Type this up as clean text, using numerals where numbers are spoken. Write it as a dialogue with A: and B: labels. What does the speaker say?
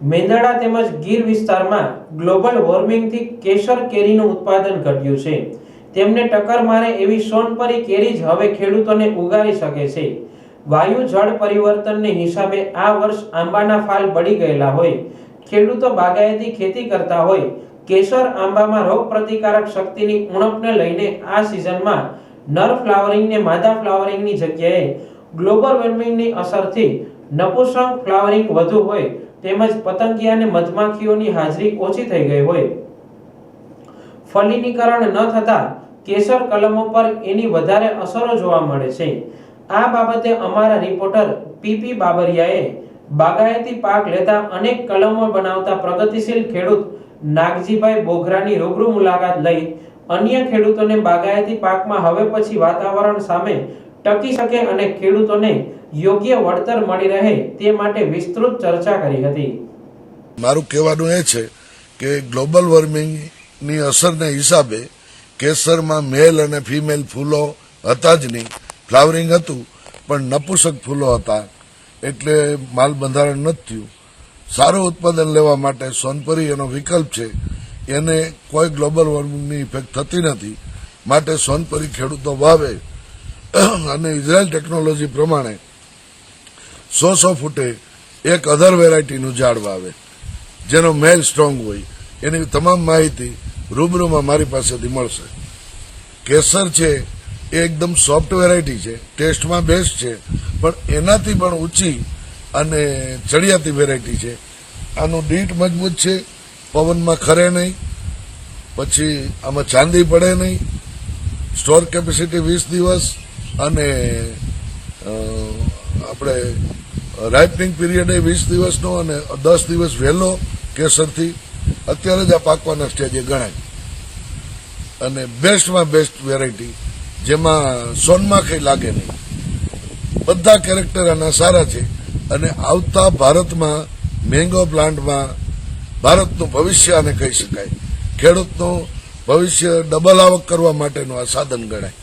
A: મેંદરડા તેમજ ગીર વિસ્તારમાં ગ્લોબલ વોર્મિંગથી કેસર કેરીનું ઉત્પાદન ઘટ્યું છે। તેમને ટક્કર મારે એવી સોનપરી કેરી જ હવે ખેડૂતોને ઉગારી શકે છે। વાયુ જળ પરિવર્તનને હિસાબે આ વર્ષ આંબાના ફાલ બળી ગયેલા હોય, ખેડૂતો બાગાયતી ખેતી કરતા હોય, કેસર આંબામાં રોગ પ્રતિકારક શક્તિની ઉણપને લઈને આ સિઝનમાં નર ફ્લાવરિંગને માદા ફ્લાવરિંગની જગ્યાએ ગ્લોબલ વોર્મિંગની અસરથી નપુંસક ફ્લાવરિંગ વધુ હોય તેમજ પતંગિયા અને મધમાખીઓની હાજરી ઓછી થઈ ગઈ હોય, ફલિનીકરણ ન થતા કેસર કલમો પર એની વધારે અસરો જોવા મળે છે। આ બાબતે અમારા રિપોર્ટર પીપી બાબરિયાએ બાગાયતી પાક લેતા અનેક કલમો બનાવતા પ્રગતિશીલ ખેડૂત નાગજીભાઈ બોઘરાની રૂબરૂ મુલાકાત લઈ અન્ય ખેડૂતોને બાગાયતી પાકમાં હવે પછી વાતાવરણ સામે ટકી શકે અને ખેડૂતોને યોગ્ય વળતર મળી રહે તે માટે વિસ્તૃત ચર્ચા કરી હતી।
B: મારું કહેવાનું એ છે કે ગ્લોબલ વોર્મિંગની અસરને હિસાબે કેસરમાં મેલ અને ફિમેલ ફૂલો હતા જ નહીં, ફ્લાવરિંગ હતું પણ નપુંસક ફૂલો હતા, એટલે માલ બંધારણ નથી થયું। સારું ઉત્પાદન લેવા માટે સોનપરી એનો વિકલ્પ છે, એને કોઈ ગ્લોબલ વોર્મિંગની ઇફેક્ટ થતી નથી, માટે સોનપરી ખેડૂતો વાવે અને ઇઝરાયલ ટેકનોલોજી પ્રમાણે 100 ફૂટે એક અધર વેરાયટીનું ઝાડ વાવે જેનો મેલ સ્ટ્રોંગ હોય। એની તમામ માહિતી રૂબરૂમાં મારી પાસેથી મળશે। કેસર છે એ એકદમ સોફ્ટ વેરાયટી છે, ટેસ્ટમાં બેસ્ટ છે, પણ એનાથી પણ ઊંચી અને ચડિયાતી વેરાયટી છે। આનું ડીટ મજબૂત છે, પવનમાં ખરે નહીં, પછી આમાં ચાંદી પડે નહીં, સ્ટોર કેપેસિટી 20 દિવસ અને આપણે રાઇપનિંગ પીરિયડ એ 20 દિવસનો અને 10 દિવસ વહેલો કેસરથી અત્યારે જ આ પાકવાના સ્ટેજે ગણાય। અને બેસ્ટમાં બેસ્ટ વેરાયટી જેમાં સોનમાં કંઈ લાગે નહીં, બધા કેરેક્ટર આના સારા છે અને આવતા ભારતમાં મેંગો પ્લાન્ટમાં ભારતનું ભવિષ્ય આને કહી શકાય। ખેડૂતનું ભવિષ્ય ડબલ આવક કરવા માટેનું આ સાધન ગણાય।